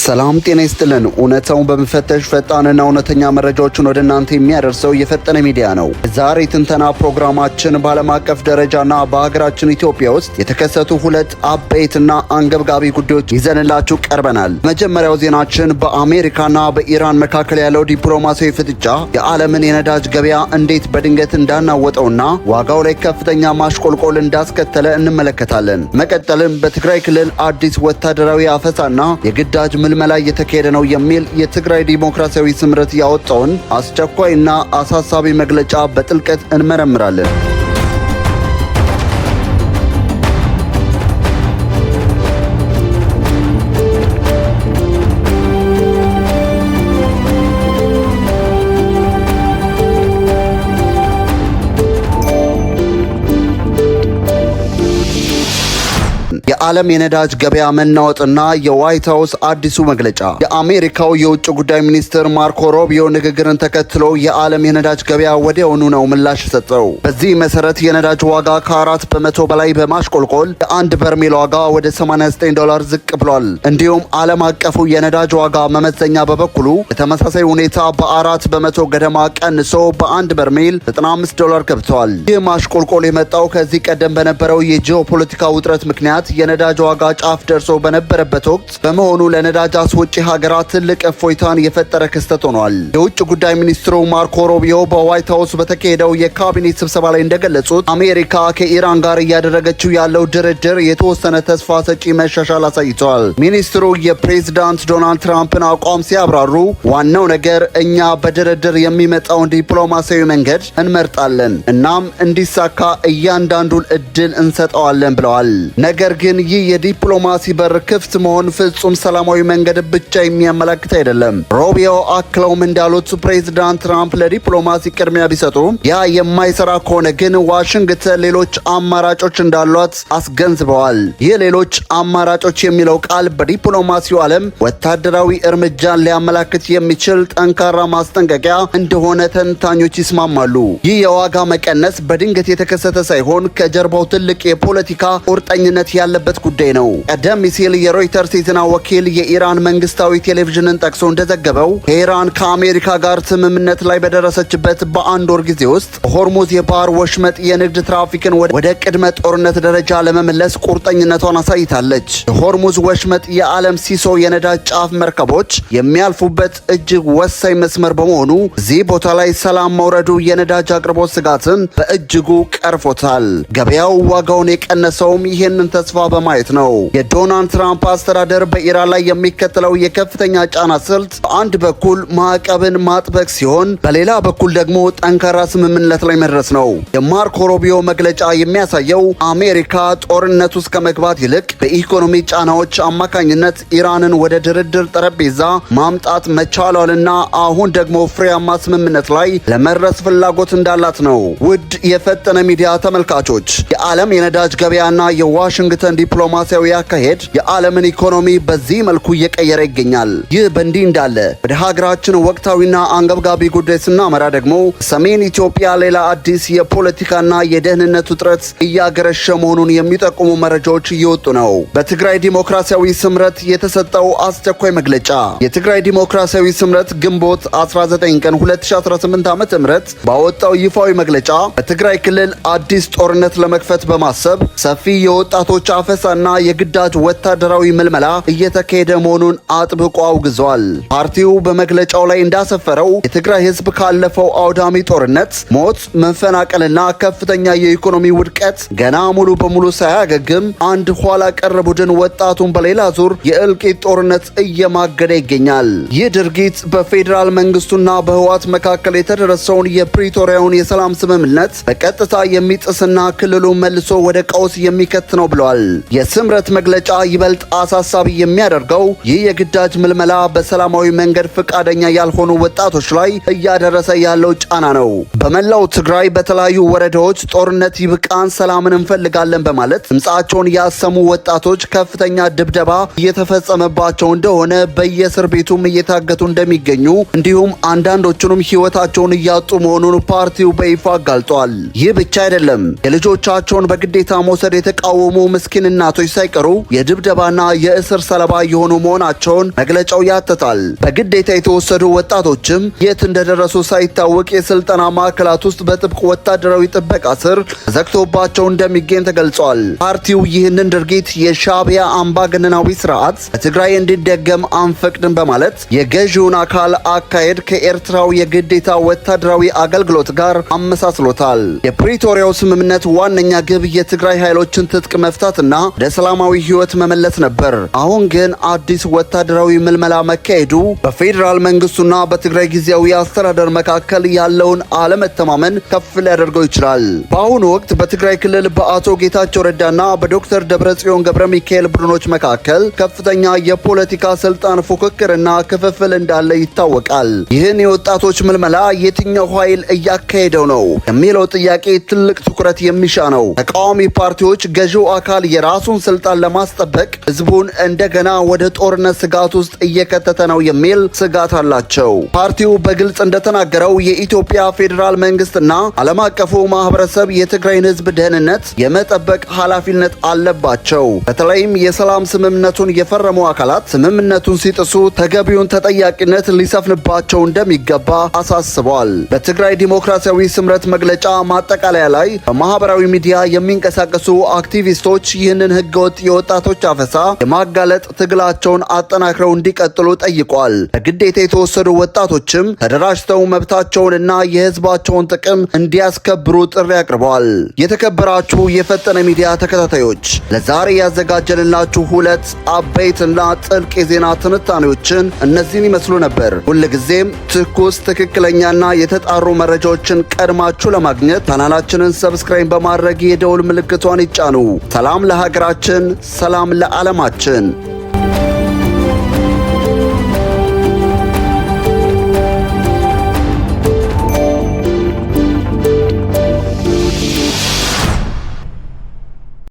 ሰላም ጤና ይስጥልን። እውነታውን በመፈተሽ ፈጣንና እውነተኛ መረጃዎችን ወደ እናንተ የሚያደርሰው የፈጠነ ሚዲያ ነው። ዛሬ ትንተና ፕሮግራማችን በዓለም አቀፍ ደረጃና በሀገራችን ኢትዮጵያ ውስጥ የተከሰቱ ሁለት አበይትና አንገብጋቢ ጉዳዮች ይዘንላችሁ ቀርበናል። መጀመሪያው ዜናችን በአሜሪካና በኢራን መካከል ያለው ዲፕሎማሲያዊ ፍጥጫ የዓለምን የነዳጅ ገበያ እንዴት በድንገት እንዳናወጠውና ዋጋው ላይ ከፍተኛ ማሽቆልቆል እንዳስከተለ እንመለከታለን። መቀጠልም በትግራይ ክልል አዲስ ወታደራዊ አፈሳና የግዳጅ ምልመላ እየተካሄደ ነው የሚል የትግራይ ዲሞክራሲያዊ ስምረት ያወጣውን አስቸኳይና አሳሳቢ መግለጫ በጥልቀት እንመረምራለን። የዓለም የነዳጅ ገበያ መናወጥና የዋይት ሃውስ አዲሱ መግለጫ። የአሜሪካው የውጭ ጉዳይ ሚኒስትር ማርኮ ሩቢዮ ንግግርን ተከትሎ የዓለም የነዳጅ ገበያ ወዲያውኑ ነው ምላሽ ሰጠው። በዚህ መሰረት የነዳጅ ዋጋ ከ4 በመቶ በላይ በማሽቆልቆል የአንድ በርሜል ዋጋ ወደ $89 ዝቅ ብሏል። እንዲሁም ዓለም አቀፉ የነዳጅ ዋጋ መመዘኛ በበኩሉ በተመሳሳይ ሁኔታ በ4 በመቶ ገደማ ቀንሶ በአንድ በርሜል $95 ገብቷል። ይህ ማሽቆልቆል የመጣው ከዚህ ቀደም በነበረው የጂኦፖለቲካ ውጥረት ምክንያት የነዳጅ ዋጋ ጫፍ ደርሶ በነበረበት ወቅት በመሆኑ ለነዳጅ አስወጪ ሀገራት ትልቅ እፎይታን የፈጠረ ክስተት ሆኗል። የውጭ ጉዳይ ሚኒስትሩ ማርኮ ሩቢዮ በዋይት ሃውስ በተካሄደው የካቢኔት ስብሰባ ላይ እንደገለጹት አሜሪካ ከኢራን ጋር እያደረገችው ያለው ድርድር የተወሰነ ተስፋ ሰጪ መሻሻል አሳይቷል። ሚኒስትሩ የፕሬዝዳንት ዶናልድ ትራምፕን አቋም ሲያብራሩ ዋናው ነገር እኛ በድርድር የሚመጣውን ዲፕሎማሲያዊ መንገድ እንመርጣለን፣ እናም እንዲሳካ እያንዳንዱን እድል እንሰጠዋለን ብለዋል። ነገር ግን ይህ የዲፕሎማሲ በር ክፍት መሆን ፍጹም ሰላማዊ መንገድ ብቻ የሚያመለክት አይደለም። ሩቢዮ አክለውም እንዳሉት ፕሬዝዳንት ትራምፕ ለዲፕሎማሲ ቅድሚያ ቢሰጡም ያ የማይሰራ ከሆነ ግን ዋሽንግተን ሌሎች አማራጮች እንዳሏት አስገንዝበዋል። ይህ ሌሎች አማራጮች የሚለው ቃል በዲፕሎማሲው ዓለም ወታደራዊ እርምጃን ሊያመላክት የሚችል ጠንካራ ማስጠንቀቂያ እንደሆነ ተንታኞች ይስማማሉ። ይህ የዋጋ መቀነስ በድንገት የተከሰተ ሳይሆን ከጀርባው ትልቅ የፖለቲካ ቁርጠኝነት ያለበት ጉዳይ ነው። ቀደም ሲል የሮይተርስ የዜና ወኪል የኢራን መንግስታዊ ቴሌቪዥንን ጠቅሶ እንደዘገበው ኢራን ከአሜሪካ ጋር ስምምነት ላይ በደረሰችበት በአንድ ወር ጊዜ ውስጥ በሆርሙዝ የባህር ወሽመጥ የንግድ ትራፊክን ወደ ቅድመ ጦርነት ደረጃ ለመመለስ ቁርጠኝነቷን አሳይታለች። የሆርሙዝ ወሽመጥ የዓለም ሲሶ የነዳጅ ጫፍ መርከቦች የሚያልፉበት እጅግ ወሳኝ መስመር በመሆኑ እዚህ ቦታ ላይ ሰላም መውረዱ የነዳጅ አቅርቦት ስጋትን በእጅጉ ቀርፎታል። ገበያው ዋጋውን የቀነሰውም ይህንን ተስፋ በማየት ነው። የዶናልድ ትራምፕ አስተዳደር በኢራን ላይ የሚከተለው የከፍተኛ ጫና ስልት በአንድ በኩል ማዕቀብን ማጥበቅ ሲሆን፣ በሌላ በኩል ደግሞ ጠንካራ ስምምነት ላይ መድረስ ነው። የማርኮ ሩቢዮ መግለጫ የሚያሳየው አሜሪካ ጦርነት ውስጥ ከመግባት ይልቅ በኢኮኖሚ ጫናዎች አማካኝነት ኢራንን ወደ ድርድር ጠረጴዛ ማምጣት መቻሏልና አሁን ደግሞ ፍሬያማ ስምምነት ላይ ለመድረስ ፍላጎት እንዳላት ነው። ውድ የፈጠነ ሚዲያ ተመልካቾች የዓለም የነዳጅ ገበያና የዋሽንግተን ዲፕሎማሲያዊ አካሄድ የዓለምን ኢኮኖሚ በዚህ መልኩ እየቀየረ ይገኛል። ይህ በእንዲህ እንዳለ ወደ ሀገራችን ወቅታዊና አንገብጋቢ ጉዳይ ስናመራ ደግሞ ሰሜን ኢትዮጵያ ሌላ አዲስ የፖለቲካና የደህንነት ውጥረት እያገረሸ መሆኑን የሚጠቁሙ መረጃዎች እየወጡ ነው። በትግራይ ዲሞክራሲያዊ ስምረት የተሰጠው አስቸኳይ መግለጫ። የትግራይ ዲሞክራሲያዊ ስምረት ግንቦት 19 ቀን 2018 ዓ.ም ባወጣው ይፋዊ መግለጫ በትግራይ ክልል አዲስ ጦርነት ለመክፈት በማሰብ ሰፊ የወጣቶች አፈሳና የግዳጅ ወታደራዊ ምልመላ እየተካሄደ መሆኑን አጥብቆ አውግዟል። ፓርቲው በመግለጫው ላይ እንዳሰፈረው የትግራይ ሕዝብ ካለፈው አውዳሚ ጦርነት፣ ሞት፣ መፈናቀልና ከፍተኛ የኢኮኖሚ ውድቀት ገና ሙሉ በሙሉ ሳያገግም አንድ ኋላ ቀር ቡድን ወጣቱን በሌላ ዙር የእልቂት ጦርነት እየማገደ ይገኛል። ይህ ድርጊት በፌዴራል መንግስቱና በህወሓት መካከል የተደረሰውን የፕሪቶሪያውን የሰላም ስምምነት በቀጥታ የሚጥስና ክልሉን መልሶ ወደ ቀውስ የሚከት ነው ብለዋል። የስምረት መግለጫ ይበልጥ አሳሳቢ የሚያደርገው ይህ የግዳጅ ምልመላ በሰላማዊ መንገድ ፈቃደኛ ያልሆኑ ወጣቶች ላይ እያደረሰ ያለው ጫና ነው። በመላው ትግራይ በተለያዩ ወረዳዎች ጦርነት ይብቃን፣ ሰላምን እንፈልጋለን በማለት ድምጻቸውን ያሰሙ ወጣቶች ከፍተኛ ድብደባ እየተፈጸመባቸው እንደሆነ፣ በየእስር ቤቱም እየታገቱ እንደሚገኙ እንዲሁም አንዳንዶቹንም ህይወታቸውን እያጡ መሆኑን ፓርቲው በይፋ አጋልጧል። ይህ ብቻ አይደለም። የልጆቻቸውን በግዴታ መውሰድ የተቃወሙ ምስኪንና እናቶች ሳይቀሩ የድብደባና የእስር ሰለባ የሆኑ መሆናቸውን መግለጫው ያትታል። በግዴታ የተወሰዱ ወጣቶችም የት እንደደረሱ ሳይታወቅ የስልጠና ማዕከላት ውስጥ በጥብቅ ወታደራዊ ጥበቃ ስር ተዘግቶባቸው እንደሚገኝ ተገልጿል። ፓርቲው ይህንን ድርጊት የሻዕቢያ አምባገነናዊ ስርዓት በትግራይ እንዲደገም አንፈቅድም በማለት የገዢውን አካል አካሄድ ከኤርትራው የግዴታ ወታደራዊ አገልግሎት ጋር አመሳስሎታል። የፕሪቶሪያው ስምምነት ዋነኛ ግብ የትግራይ ኃይሎችን ትጥቅ መፍታትና ወደ ሰላማዊ ህይወት መመለስ ነበር። አሁን ግን አዲስ ወታደራዊ ምልመላ መካሄዱ በፌዴራል መንግስቱና በትግራይ ጊዜያዊ አስተዳደር መካከል ያለውን አለመተማመን ከፍ ሊያደርገው ይችላል። በአሁኑ ወቅት በትግራይ ክልል በአቶ ጌታቸው ረዳና በዶክተር ደብረጽዮን ገብረ ሚካኤል ቡድኖች መካከል ከፍተኛ የፖለቲካ ስልጣን ፉክክርና ክፍፍል እንዳለ ይታወቃል። ይህን የወጣቶች ምልመላ የትኛው ኃይል እያካሄደው ነው የሚለው ጥያቄ ትልቅ ትኩረት የሚሻ ነው። ተቃዋሚ ፓርቲዎች ገዢው አካል የራሱን ስልጣን ለማስጠበቅ ህዝቡን እንደገና ወደ ጦርነት ስጋት ውስጥ እየከተተ ነው የሚል ስጋት አላቸው። ፓርቲው በግልጽ እንደተናገረው የኢትዮጵያ ፌዴራል መንግስትና ዓለም አቀፉ ማህበረሰብ የትግራይን ህዝብ ደህንነት የመጠበቅ ኃላፊነት አለባቸው። በተለይም የሰላም ስምምነቱን የፈረሙ አካላት ስምምነቱን ሲጥሱ ተገቢውን ተጠያቂነት ሊሰፍንባቸው እንደሚገባ አሳስቧል። በትግራይ ዲሞክራሲያዊ ስምረት መግለጫ ማጠቃለያ ላይ በማህበራዊ ሚዲያ የሚንቀሳቀሱ አክቲቪስቶች ይህንን ህገወጥ የወጣቶች አፈሳ የማጋለጥ ትግላቸውን አጠናክረው እንዲቀጥሉ ጠይቋል። በግዴታ የተወሰዱ ወጣቶችም ተደራጅተው መብታቸውንና የህዝባቸውን ጥቅም እንዲያስከብሩ ጥሪ አቅርበዋል። የተከበራችሁ የፈጠነ ሚዲያ ተከታታዮች ለዛሬ ያዘጋጀንላችሁ ሁለት አበይትና ጥልቅ የዜና ትንታኔዎችን እነዚህን ይመስሉ ነበር። ሁልጊዜም ትኩስ ትክክለኛና የተጣሩ መረጃዎችን ቀድማችሁ ለማግኘት ቻናላችንን ሰብስክራይብ በማድረግ የደውል ምልክቷን ይጫኑ። ሰላም ለሀገራችን፣ ሰላም ለዓለማችን።